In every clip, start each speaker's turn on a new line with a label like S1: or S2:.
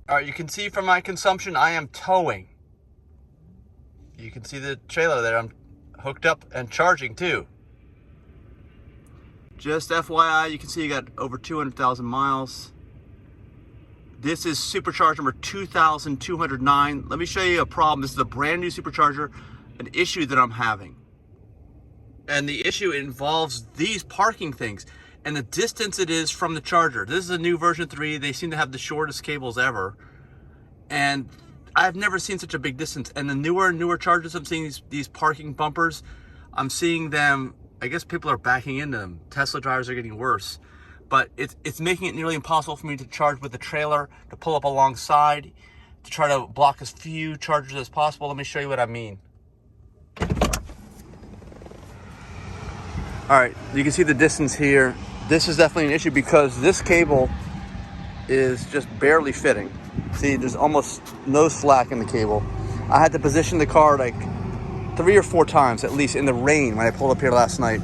S1: All right, you can see from my consumption, I am towing. You can see the trailer there. I'm hooked up and charging too. Just FYI, you can see you got over 200,000 miles. This is supercharger number 2209. Let me show you a problem. This is a brand new supercharger, an issue that I'm having. And the issue involves these parking things and the distance it is from the charger. This is a new version 3. They seem to have the shortest cables ever. And I've never seen such a big distance. And the newer chargers, I'm seeing these parking bumpers. I'm seeing them, I guess people are backing into them. Tesla drivers are getting worse. But it's making it nearly impossible for me to charge with the trailer, to pull up alongside, to try to block as few chargers as possible. Let me show you what I mean. All right, you can see the distance here. This is definitely an issue because this cable is just barely fitting. See, there's almost no slack in the cable. I had to position the car like 3 or 4 times at least in the rain when I pulled up here last night.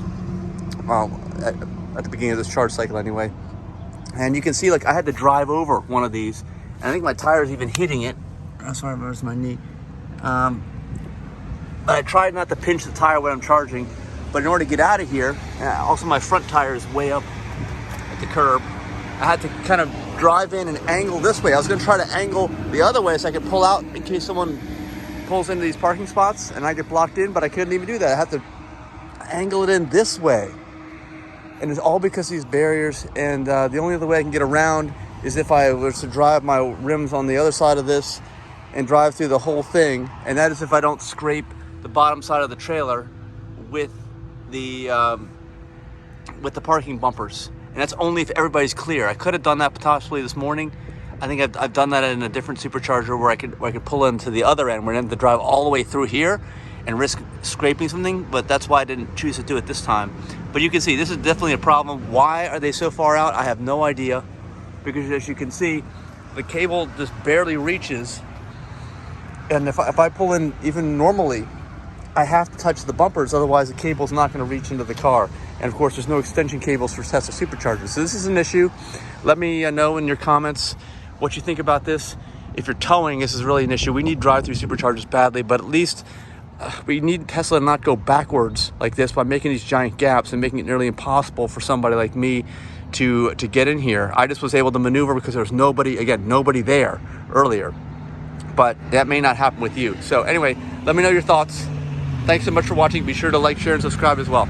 S1: At the beginning of this charge cycle anyway. And you can see like I had to drive over one of these. And I think my tire's even hitting it. Oh, sorry, where's my knee? But I tried not to pinch the tire when I'm charging. But in order to get out of here, also my front tire is way up at the curb. I had to kind of drive in and angle this way. I was gonna try to angle the other way so I could pull out in case someone pulls into these parking spots and I get blocked in, but I couldn't even do that. I have to angle it in this way. And it's all because of these barriers. And the only other way I can get around is if I was to drive my rims on the other side of this and drive through the whole thing. And that is if I don't scrape the bottom side of the trailer with the parking bumpers. And that's only if everybody's clear. I could have done that possibly this morning. I think I've done that in a different supercharger where I could pull into the other end, where I didn't have to drive all the way through here and risk scraping something, but that's why I didn't choose to do it this time. But you can see this is definitely a problem. Why are they so far out? I have no idea, because as you can see, the cable just barely reaches. And if I pull in even normally, I have to touch the bumpers, otherwise the cable's not gonna reach into the car. And of course, there's no extension cables for Tesla superchargers. So this is an issue. Let me know in your comments what you think about this. If you're towing, this is really an issue. We need drive-through superchargers badly, but at least we need Tesla to not go backwards like this by making these giant gaps and making it nearly impossible for somebody like me to get in here. I just was able to maneuver because there was nobody there earlier. But that may not happen with you. So anyway, let me know your thoughts. Thanks so much for watching. Be sure to like, share, and subscribe as well.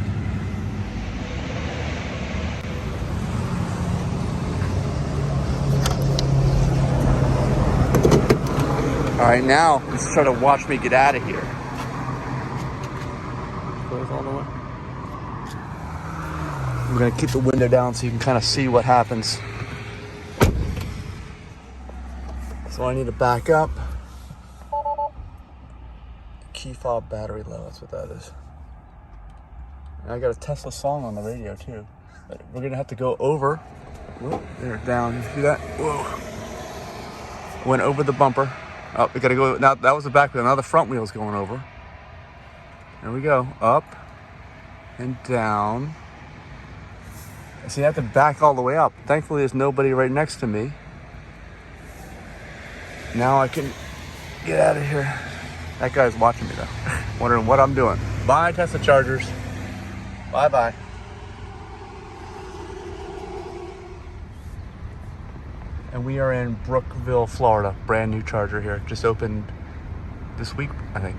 S1: All right, now let's try to watch me get out of here. Close all the way. We're gonna keep the window down so you can kind of see what happens. So I need to back up. Key fob battery low, that's what that is. And I got a Tesla song on the radio too. But we're gonna have to go over. Whoa, there, down, you see that? Whoa. Went over the bumper. Oh, we gotta go, now that was the back wheel, now the front wheel's going over. There we go, up and down. See, I have to back all the way up. Thankfully, there's nobody right next to me. Now I can get out of here. That guy's watching me though, wondering what I'm doing. Bye, Tesla chargers. Bye-bye. And we are in Brookville, Florida. Brand new charger here. Just opened this week, I think.